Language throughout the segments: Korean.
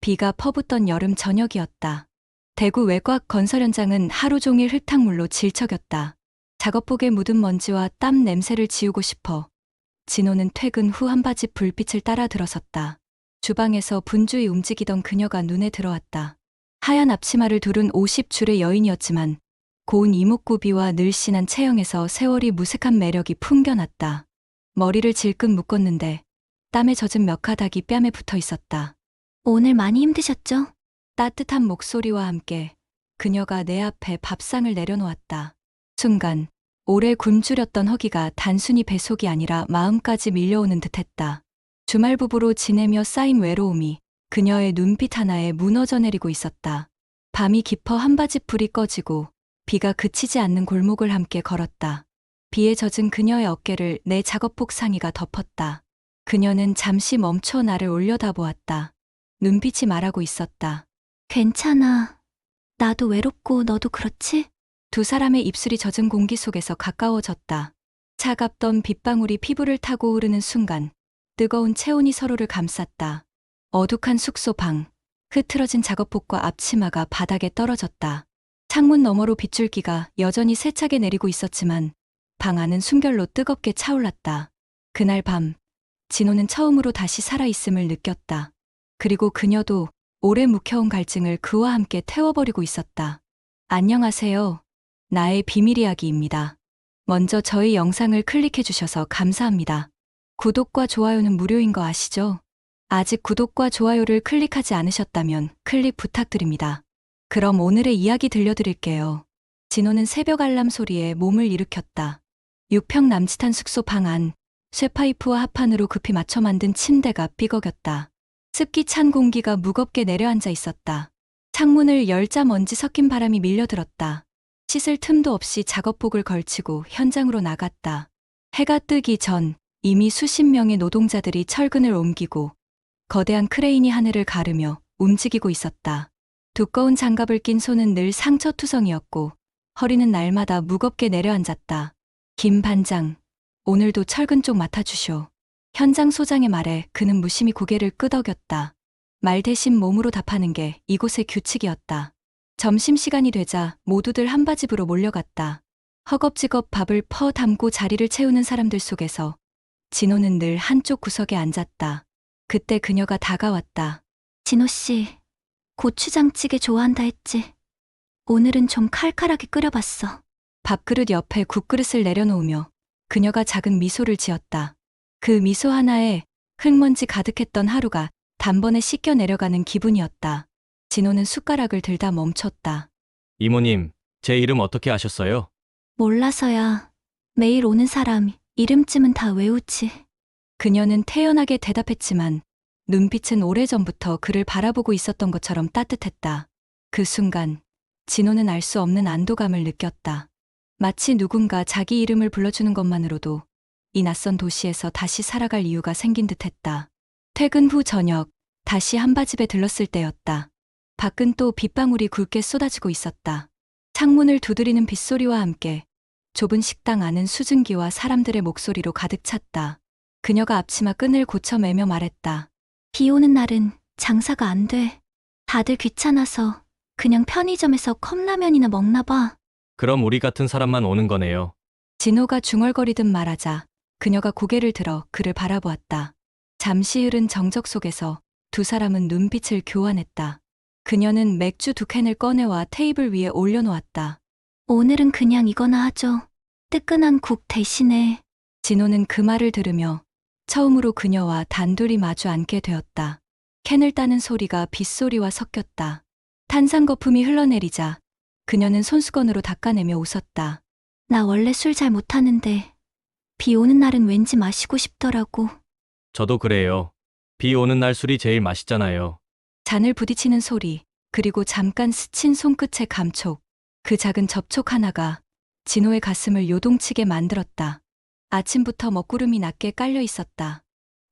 비가 퍼붓던 여름 저녁이었다. 대구 외곽 건설 현장은 하루 종일 흙탕물로 질척였다. 작업복에 묻은 먼지와 땀 냄새를 지우고 싶어 진호는 퇴근 후 한바집 불빛을 따라 들어섰다. 주방에서 분주히 움직이던 그녀가 눈에 들어왔다. 하얀 앞치마를 두른 50줄의 여인이었지만 고운 이목구비와 늘씬한 체형에서 세월이 무색한 매력이 풍겨났다. 머리를 질끈 묶었는데 땀에 젖은 몇 가닥이 뺨에 붙어 있었다. 오늘 많이 힘드셨죠? 따뜻한 목소리와 함께 그녀가 내 앞에 밥상을 내려놓았다. 순간 오래 굶주렸던 허기가 단순히 배속이 아니라 마음까지 밀려오는 듯했다. 주말 부부로 지내며 쌓인 외로움이 그녀의 눈빛 하나에 무너져 내리고 있었다. 밤이 깊어 한바집 불이 꺼지고 비가 그치지 않는 골목을 함께 걸었다. 비에 젖은 그녀의 어깨를 내 작업복 상의가 덮었다. 그녀는 잠시 멈춰 나를 올려다보았다. 눈빛이 말하고 있었다. 괜찮아. 나도 외롭고 너도 그렇지? 두 사람의 입술이 젖은 공기 속에서 가까워졌다. 차갑던 빗방울이 피부를 타고 흐르는 순간 뜨거운 체온이 서로를 감쌌다. 어둑한 숙소 방, 흐트러진 작업복과 앞치마가 바닥에 떨어졌다. 창문 너머로 빗줄기가 여전히 세차게 내리고 있었지만 방 안은 숨결로 뜨겁게 차올랐다. 그날 밤, 진호는 처음으로 다시 살아있음을 느꼈다. 그리고 그녀도 오래 묵혀온 갈증을 그와 함께 태워버리고 있었다. 안녕하세요. 나의 비밀 이야기입니다. 먼저 저희 영상을 클릭해주셔서 감사합니다. 구독과 좋아요는 무료인 거 아시죠? 아직 구독과 좋아요를 클릭하지 않으셨다면 클릭 부탁드립니다. 그럼 오늘의 이야기 들려드릴게요. 진호는 새벽 알람 소리에 몸을 일으켰다. 6평 남짓한 숙소 방 안, 쇠파이프와 합판으로 급히 맞춰 만든 침대가 삐걱였다. 습기 찬 공기가 무겁게 내려앉아 있었다. 창문을 열자 먼지 섞인 바람이 밀려들었다. 씻을 틈도 없이 작업복을 걸치고 현장으로 나갔다. 해가 뜨기 전 이미 수십 명의 노동자들이 철근을 옮기고 거대한 크레인이 하늘을 가르며 움직이고 있었다. 두꺼운 장갑을 낀 손은 늘 상처투성이었고 허리는 날마다 무겁게 내려앉았다. 김 반장, 오늘도 철근 쪽 맡아주쇼. 현장 소장의 말에 그는 무심히 고개를 끄덕였다. 말 대신 몸으로 답하는 게 이곳의 규칙이었다. 점심시간이 되자 모두들 한바집으로 몰려갔다. 허겁지겁 밥을 퍼 담고 자리를 채우는 사람들 속에서 진호는 늘 한쪽 구석에 앉았다. 그때 그녀가 다가왔다. 진호 씨, 고추장찌개 좋아한다 했지? 오늘은 좀 칼칼하게 끓여봤어. 밥그릇 옆에 국그릇을 내려놓으며 그녀가 작은 미소를 지었다. 그 미소 하나에 흙먼지 가득했던 하루가 단번에 씻겨 내려가는 기분이었다. 진호는 숟가락을 들다 멈췄다. 이모님, 제 이름 어떻게 아셨어요? 몰라서야. 매일 오는 사람 이름쯤은 다 외우지. 그녀는 태연하게 대답했지만 눈빛은 오래전부터 그를 바라보고 있었던 것처럼 따뜻했다. 그 순간 진호는 알 수 없는 안도감을 느꼈다. 마치 누군가 자기 이름을 불러주는 것만으로도 이 낯선 도시에서 다시 살아갈 이유가 생긴 듯했다. 퇴근 후 저녁, 다시 한바집에 들렀을 때였다. 밖은 또 빗방울이 굵게 쏟아지고 있었다. 창문을 두드리는 빗소리와 함께 좁은 식당 안은 수증기와 사람들의 목소리로 가득 찼다. 그녀가 앞치마 끈을 고쳐매며 말했다. 비 오는 날은 장사가 안 돼. 다들 귀찮아서 그냥 편의점에서 컵라면이나 먹나 봐. 그럼 우리 같은 사람만 오는 거네요. 진호가 중얼거리듯 말하자 그녀가 고개를 들어 그를 바라보았다. 잠시 흐른 정적 속에서 두 사람은 눈빛을 교환했다. 그녀는 맥주 2캔을 꺼내와 테이블 위에 올려놓았다. 오늘은 그냥 이거나 하죠. 뜨끈한 국 대신에. 진호는 그 말을 들으며 처음으로 그녀와 단둘이 마주 앉게 되었다. 캔을 따는 소리가 빗소리와 섞였다. 탄산 거품이 흘러내리자 그녀는 손수건으로 닦아내며 웃었다. 나 원래 술 잘 못하는데 비 오는 날은 왠지 마시고 싶더라고. 저도 그래요. 비 오는 날 술이 제일 맛있잖아요. 잔을 부딪히는 소리, 그리고 잠깐 스친 손끝의 감촉. 그 작은 접촉 하나가 진호의 가슴을 요동치게 만들었다. 아침부터 먹구름이 낮게 깔려 있었다.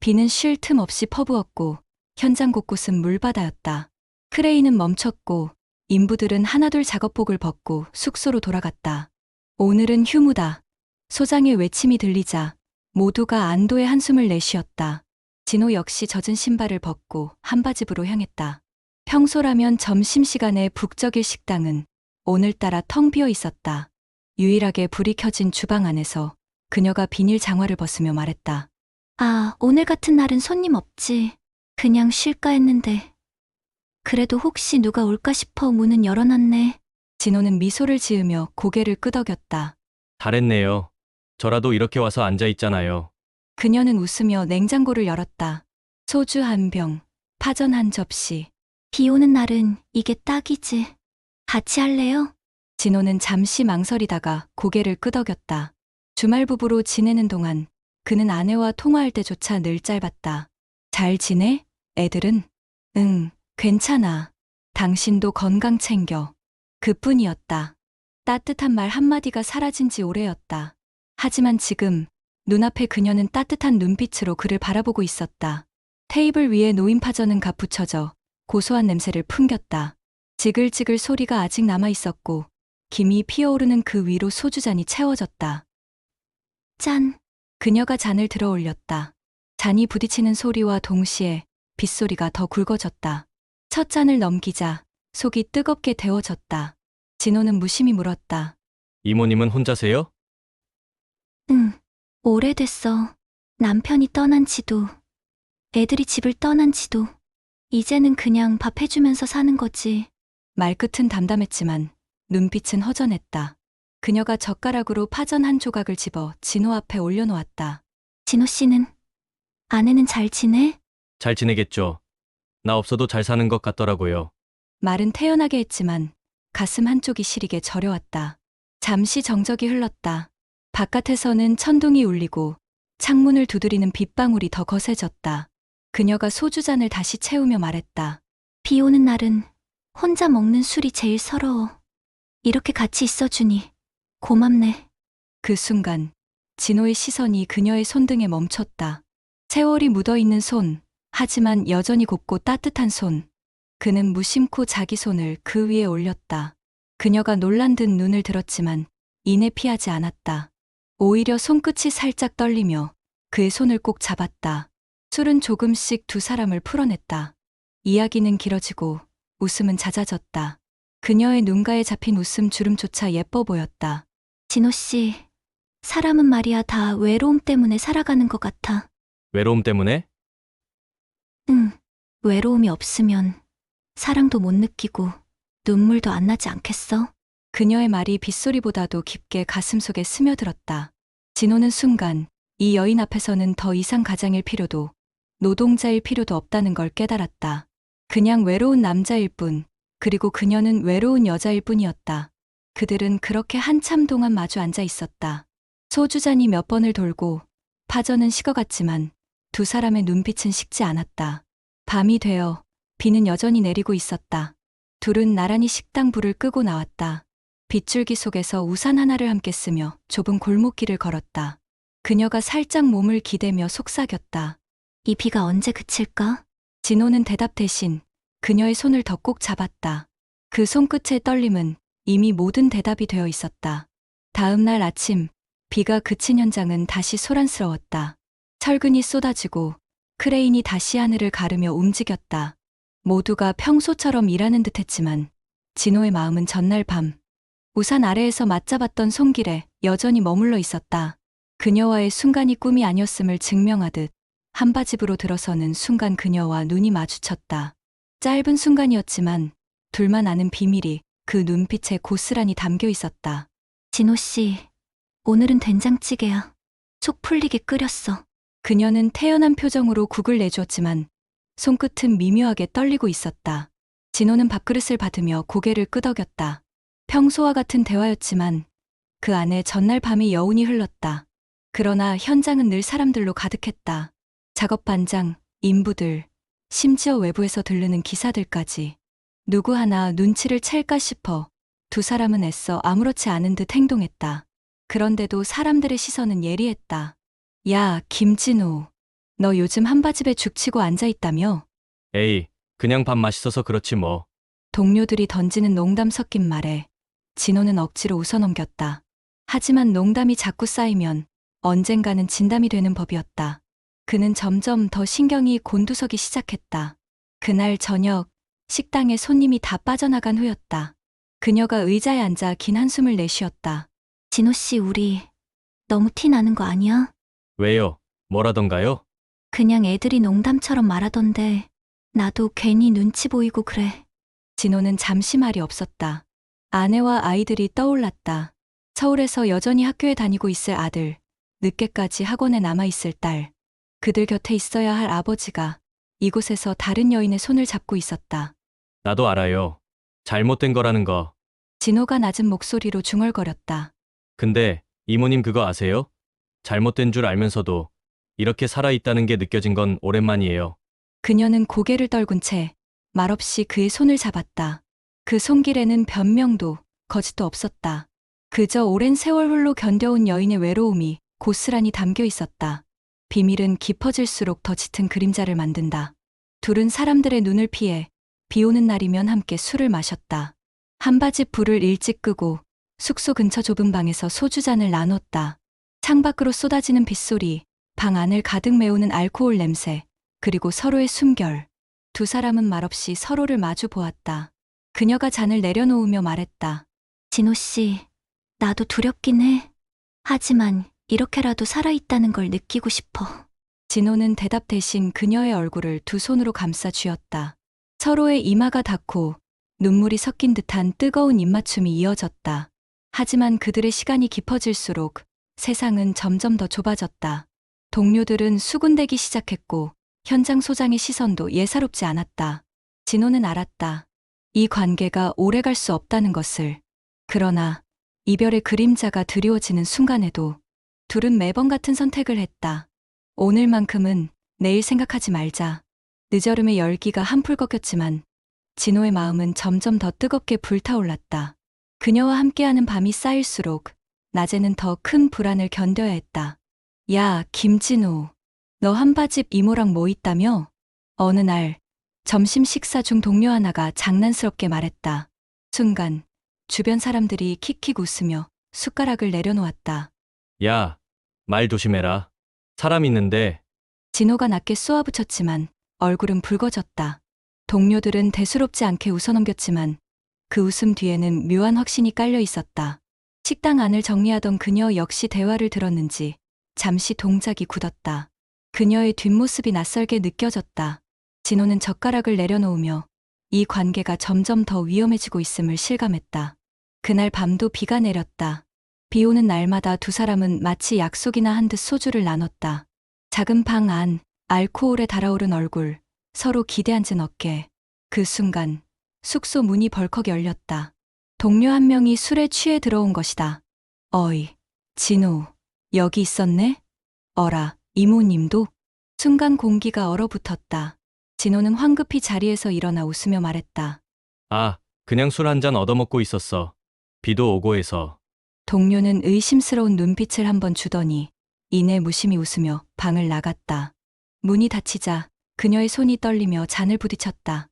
비는 쉴 틈 없이 퍼부었고 현장 곳곳은 물바다였다. 크레인은 멈췄고 인부들은 하나둘 작업복을 벗고 숙소로 돌아갔다. 오늘은 휴무다. 소장의 외침이 들리자 모두가 안도의 한숨을 내쉬었다. 진호 역시 젖은 신발을 벗고 한바집으로 향했다. 평소라면 점심시간에 북적일 식당은 오늘따라 텅 비어 있었다. 유일하게 불이 켜진 주방 안에서 그녀가 비닐 장화를 벗으며 말했다. 아, 오늘 같은 날은 손님 없지. 그냥 쉴까 했는데. 그래도 혹시 누가 올까 싶어 문은 열어놨네. 진호는 미소를 지으며 고개를 끄덕였다. 잘했네요. 저라도 이렇게 와서 앉아 있잖아요. 그녀는 웃으며 냉장고를 열었다. 소주 한 병, 파전 한 접시. 비 오는 날은 이게 딱이지. 같이 할래요? 진호는 잠시 망설이다가 고개를 끄덕였다. 주말 부부로 지내는 동안 그는 아내와 통화할 때조차 늘 짧았다. 잘 지내? 애들은? 응, 괜찮아. 당신도 건강 챙겨. 그뿐이었다. 따뜻한 말 한마디가 사라진 지 오래였다. 하지만 지금 눈앞에 그녀는 따뜻한 눈빛으로 그를 바라보고 있었다. 테이블 위에 놓인 파전은 가부쳐져 고소한 냄새를 풍겼다. 지글지글 소리가 아직 남아 있었고 김이 피어오르는 그 위로 소주잔이 채워졌다. 짠. 그녀가 잔을 들어 올렸다. 잔이 부딪히는 소리와 동시에 빗소리가 더 굵어졌다. 첫 잔을 넘기자 속이 뜨겁게 데워졌다. 진호는 무심히 물었다. 이모님은 혼자세요? 응. 오래됐어. 남편이 떠난 지도, 애들이 집을 떠난 지도. 이제는 그냥 밥 해주면서 사는 거지. 말끝은 담담했지만 눈빛은 허전했다. 그녀가 젓가락으로 파전 한 조각을 집어 진호 앞에 올려놓았다. 진호 씨는? 아내는 잘 지내? 잘 지내겠죠. 나 없어도 잘 사는 것 같더라고요. 말은 태연하게 했지만 가슴 한쪽이 시리게 저려왔다. 잠시 정적이 흘렀다. 바깥에서는 천둥이 울리고 창문을 두드리는 빗방울이 더 거세졌다. 그녀가 소주잔을 다시 채우며 말했다. 비 오는 날은 혼자 먹는 술이 제일 서러워. 이렇게 같이 있어주니 고맙네. 그 순간 진호의 시선이 그녀의 손등에 멈췄다. 세월이 묻어있는 손, 하지만 여전히 곱고 따뜻한 손. 그는 무심코 자기 손을 그 위에 올렸다. 그녀가 놀란 듯 눈을 들었지만 이내 피하지 않았다. 오히려 손끝이 살짝 떨리며 그의 손을 꼭 잡았다. 술은 조금씩 두 사람을 풀어냈다. 이야기는 길어지고 웃음은 잦아졌다. 그녀의 눈가에 잡힌 웃음 주름조차 예뻐 보였다. 진호 씨, 사람은 말이야 다 외로움 때문에 살아가는 것 같아. 외로움 때문에? 응, 외로움이 없으면 사랑도 못 느끼고 눈물도 안 나지 않겠어? 그녀의 말이 빗소리보다도 깊게 가슴속에 스며들었다. 진호는 순간 이 여인 앞에서는 더 이상 가장일 필요도 노동자일 필요도 없다는 걸 깨달았다. 그냥 외로운 남자일 뿐, 그리고 그녀는 외로운 여자일 뿐이었다. 그들은 그렇게 한참 동안 마주 앉아 있었다. 소주잔이 몇 번을 돌고 파전은 식어갔지만 두 사람의 눈빛은 식지 않았다. 밤이 되어 비는 여전히 내리고 있었다. 둘은 나란히 식당 불을 끄고 나왔다. 빗줄기 속에서 우산 하나를 함께 쓰며 좁은 골목길을 걸었다. 그녀가 살짝 몸을 기대며 속삭였다. 이 비가 언제 그칠까? 진호는 대답 대신 그녀의 손을 더 꼭 잡았다. 그 손끝의 떨림은 이미 모든 대답이 되어 있었다. 다음 날 아침, 비가 그친 현장은 다시 소란스러웠다. 철근이 쏟아지고 크레인이 다시 하늘을 가르며 움직였다. 모두가 평소처럼 일하는 듯했지만 진호의 마음은 전날 밤 우산 아래에서 맞잡았던 손길에 여전히 머물러 있었다. 그녀와의 순간이 꿈이 아니었음을 증명하듯 한바집으로 들어서는 순간 그녀와 눈이 마주쳤다. 짧은 순간이었지만 둘만 아는 비밀이 그 눈빛에 고스란히 담겨 있었다. 진호 씨, 오늘은 된장찌개야. 속 풀리게 끓였어. 그녀는 태연한 표정으로 국을 내주었지만 손끝은 미묘하게 떨리고 있었다. 진호는 밥그릇을 받으며 고개를 끄덕였다. 평소와 같은 대화였지만 그 안에 전날 밤의 여운이 흘렀다. 그러나 현장은 늘 사람들로 가득했다. 작업 반장, 인부들, 심지어 외부에서 들르는 기사들까지. 누구 하나 눈치를 챌까 싶어 두 사람은 애써 아무렇지 않은 듯 행동했다. 그런데도 사람들의 시선은 예리했다. 야, 김진호. 너 요즘 한바집에 죽치고 앉아있다며? 에이, 그냥 밥 맛있어서 그렇지 뭐. 동료들이 던지는 농담 섞인 말에 진호는 억지로 웃어넘겼다. 하지만 농담이 자꾸 쌓이면 언젠가는 진담이 되는 법이었다. 그는 점점 더 신경이 곤두서기 시작했다. 그날 저녁, 식당에 손님이 다 빠져나간 후였다. 그녀가 의자에 앉아 긴 한숨을 내쉬었다. 진호 씨, 우리 너무 티 나는 거 아니야? 왜요? 뭐라던가요? 그냥 애들이 농담처럼 말하던데 나도 괜히 눈치 보이고 그래. 진호는 잠시 말이 없었다. 아내와 아이들이 떠올랐다. 서울에서 여전히 학교에 다니고 있을 아들, 늦게까지 학원에 남아있을 딸, 그들 곁에 있어야 할 아버지가 이곳에서 다른 여인의 손을 잡고 있었다. 나도 알아요. 잘못된 거라는 거. 진호가 낮은 목소리로 중얼거렸다. 근데 이모님 그거 아세요? 잘못된 줄 알면서도 이렇게 살아있다는 게 느껴진 건 오랜만이에요. 그녀는 고개를 떨군 채 말없이 그의 손을 잡았다. 그 손길에는 변명도 거짓도 없었다. 그저 오랜 세월 홀로 견뎌온 여인의 외로움이 고스란히 담겨 있었다. 비밀은 깊어질수록 더 짙은 그림자를 만든다. 둘은 사람들의 눈을 피해 비 오는 날이면 함께 술을 마셨다. 한바집 불을 일찍 끄고 숙소 근처 좁은 방에서 소주잔을 나눴다. 창밖으로 쏟아지는 빗소리, 방 안을 가득 메우는 알코올 냄새, 그리고 서로의 숨결. 두 사람은 말없이 서로를 마주 보았다. 그녀가 잔을 내려놓으며 말했다. 진호 씨, 나도 두렵긴 해. 하지만 이렇게라도 살아있다는 걸 느끼고 싶어. 진호는 대답 대신 그녀의 얼굴을 두 손으로 감싸 쥐었다. 서로의 이마가 닿고 눈물이 섞인 듯한 뜨거운 입맞춤이 이어졌다. 하지만 그들의 시간이 깊어질수록 세상은 점점 더 좁아졌다. 동료들은 수군대기 시작했고 현장 소장의 시선도 예사롭지 않았다. 진호는 알았다. 이 관계가 오래갈 수 없다는 것을. 그러나 이별의 그림자가 드리워지는 순간에도 둘은 매번 같은 선택을 했다. 오늘만큼은 내일 생각하지 말자. 늦여름의 열기가 한풀 꺾였지만 진호의 마음은 점점 더 뜨겁게 불타올랐다. 그녀와 함께하는 밤이 쌓일수록 낮에는 더 큰 불안을 견뎌야 했다. 야, 김진호. 너 한바집 이모랑 뭐 있다며? 어느 날 점심 식사 중 동료 하나가 장난스럽게 말했다. 순간 주변 사람들이 킥킥 웃으며 숟가락을 내려놓았다. 야, 말 조심해라. 사람 있는데. 진호가 낮게 쏘아붙였지만 얼굴은 붉어졌다. 동료들은 대수롭지 않게 웃어넘겼지만 그 웃음 뒤에는 묘한 확신이 깔려 있었다. 식당 안을 정리하던 그녀 역시 대화를 들었는지 잠시 동작이 굳었다. 그녀의 뒷모습이 낯설게 느껴졌다. 진호는 젓가락을 내려놓으며 이 관계가 점점 더 위험해지고 있음을 실감했다. 그날 밤도 비가 내렸다. 비 오는 날마다 두 사람은 마치 약속이나 한 듯 소주를 나눴다. 작은 방 안, 알코올에 달아오른 얼굴, 서로 기대앉은 어깨. 그 순간 숙소 문이 벌컥 열렸다. 동료 한 명이 술에 취해 들어온 것이다. 어이, 진호, 여기 있었네? 어라, 이모님도? 순간 공기가 얼어붙었다. 진호는 황급히 자리에서 일어나 웃으며 말했다. 아, 그냥 술 한 잔 얻어먹고 있었어. 비도 오고 해서. 동료는 의심스러운 눈빛을 한번 주더니 이내 무심히 웃으며 방을 나갔다. 문이 닫히자 그녀의 손이 떨리며 잔을 부딪혔다.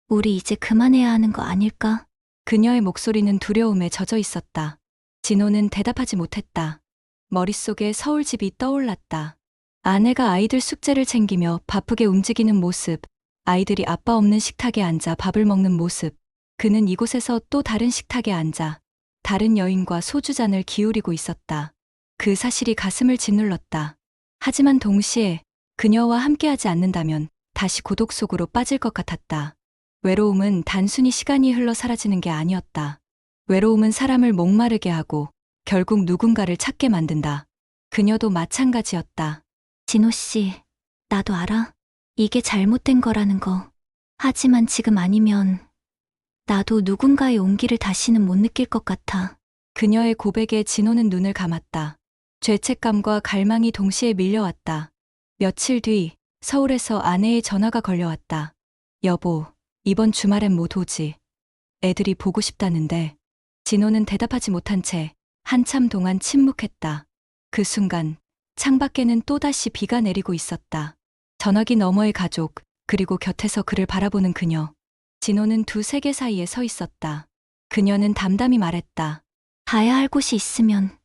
우리 이제 그만해야 하는 거 아닐까? 그녀의 목소리는 두려움에 젖어 있었다. 진호는 대답하지 못했다. 머릿속에 서울집이 떠올랐다. 아내가 아이들 숙제를 챙기며 바쁘게 움직이는 모습, 아이들이 아빠 없는 식탁에 앉아 밥을 먹는 모습, 그는 이곳에서 또 다른 식탁에 앉아 다른 여인과 소주잔을 기울이고 있었다. 그 사실이 가슴을 짓눌렀다. 하지만 동시에 그녀와 함께하지 않는다면 다시 고독 속으로 빠질 것 같았다. 외로움은 단순히 시간이 흘러 사라지는 게 아니었다. 외로움은 사람을 목마르게 하고 결국 누군가를 찾게 만든다. 그녀도 마찬가지였다. 진호 씨, 나도 알아. 이게 잘못된 거라는 거. 하지만 지금 아니면 나도 누군가의 온기를 다시는 못 느낄 것 같아. 그녀의 고백에 진호는 눈을 감았다. 죄책감과 갈망이 동시에 밀려왔다. 며칠 뒤 서울에서 아내의 전화가 걸려왔다. 여보, 이번 주말엔 못 오지. 애들이 보고 싶다는데. 진호는 대답하지 못한 채 한참 동안 침묵했다. 그 순간 창밖에는 또다시 비가 내리고 있었다. 전화기 너머의 가족, 그리고 곁에서 그를 바라보는 그녀. 진호는 두 세계 사이에 서 있었다. 그녀는 담담히 말했다. 가야 할 곳이 있으면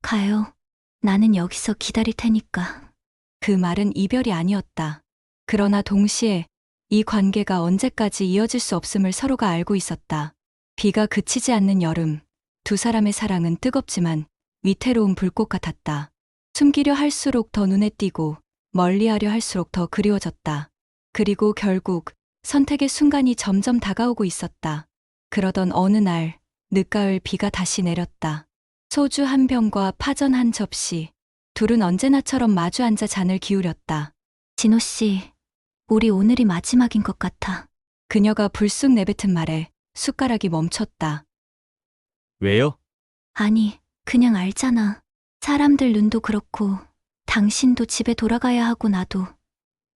가요. 나는 여기서 기다릴 테니까. 그 말은 이별이 아니었다. 그러나 동시에 이 관계가 언제까지 이어질 수 없음을 서로가 알고 있었다. 비가 그치지 않는 여름, 두 사람의 사랑은 뜨겁지만 위태로운 불꽃 같았다. 숨기려 할수록 더 눈에 띄고 멀리하려 할수록 더 그리워졌다. 그리고 결국 선택의 순간이 점점 다가오고 있었다. 그러던 어느 날, 늦가을 비가 다시 내렸다. 소주 한 병과 파전 한 접시, 둘은 언제나처럼 마주 앉아 잔을 기울였다. 진호 씨, 우리 오늘이 마지막인 것 같아. 그녀가 불쑥 내뱉은 말에 숟가락이 멈췄다. 왜요? 아니, 그냥 알잖아. 사람들 눈도 그렇고, 당신도 집에 돌아가야 하고 나도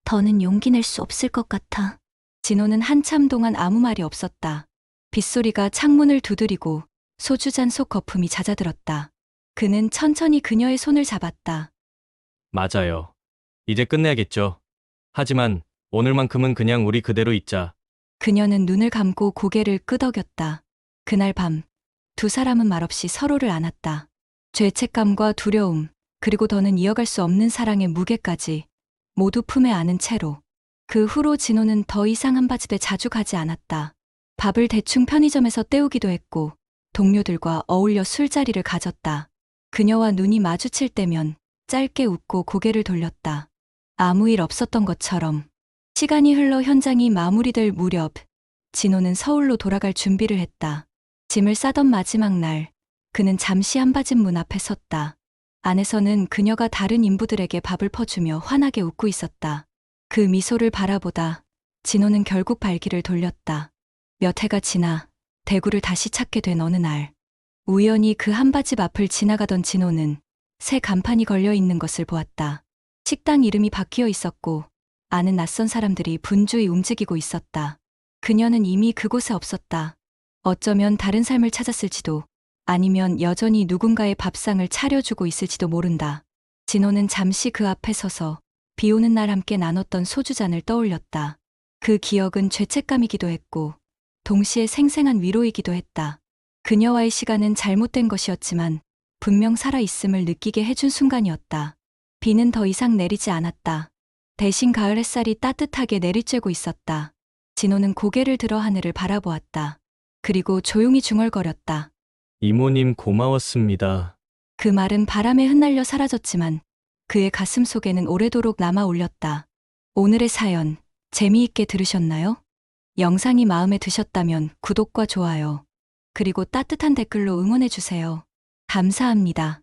더는 용기 낼 수 없을 것 같아. 진호는 한참 동안 아무 말이 없었다. 빗소리가 창문을 두드리고 소주잔 속 거품이 잦아들었다. 그는 천천히 그녀의 손을 잡았다. 맞아요. 이제 끝내야겠죠. 하지만 오늘만큼은 그냥 우리 그대로 있자. 그녀는 눈을 감고 고개를 끄덕였다. 그날 밤, 두 사람은 말없이 서로를 안았다. 죄책감과 두려움, 그리고 더는 이어갈 수 없는 사랑의 무게까지 모두 품에 안은 채로. 그 후로 진호는 더 이상 한바집에 자주 가지 않았다. 밥을 대충 편의점에서 때우기도 했고 동료들과 어울려 술자리를 가졌다. 그녀와 눈이 마주칠 때면 짧게 웃고 고개를 돌렸다. 아무 일 없었던 것처럼. 시간이 흘러 현장이 마무리될 무렵 진호는 서울로 돌아갈 준비를 했다. 짐을 싸던 마지막 날 그는 잠시 한바집 문 앞에 섰다. 안에서는 그녀가 다른 인부들에게 밥을 퍼주며 환하게 웃고 있었다. 그 미소를 바라보다 진호는 결국 발길을 돌렸다. 몇 해가 지나 대구를 다시 찾게 된 어느 날, 우연히 그 한바집 앞을 지나가던 진호는 새 간판이 걸려 있는 것을 보았다. 식당 이름이 바뀌어 있었고 아는 낯선 사람들이 분주히 움직이고 있었다. 그녀는 이미 그곳에 없었다. 어쩌면 다른 삶을 찾았을지도, 아니면 여전히 누군가의 밥상을 차려주고 있을지도 모른다. 진호는 잠시 그 앞에 서서 비 오는 날 함께 나눴던 소주잔을 떠올렸다. 그 기억은 죄책감이기도 했고 동시에 생생한 위로이기도 했다. 그녀와의 시간은 잘못된 것이었지만 분명 살아있음을 느끼게 해준 순간이었다. 비는 더 이상 내리지 않았다. 대신 가을 햇살이 따뜻하게 내리쬐고 있었다. 진호는 고개를 들어 하늘을 바라보았다. 그리고 조용히 중얼거렸다. 이모님 고마웠습니다. 그 말은 바람에 흩날려 사라졌지만 그의 가슴 속에는 오래도록 남아 올렸다. 오늘의 사연 재미있게 들으셨나요? 영상이 마음에 드셨다면 구독과 좋아요, 그리고 따뜻한 댓글로 응원해주세요. 감사합니다.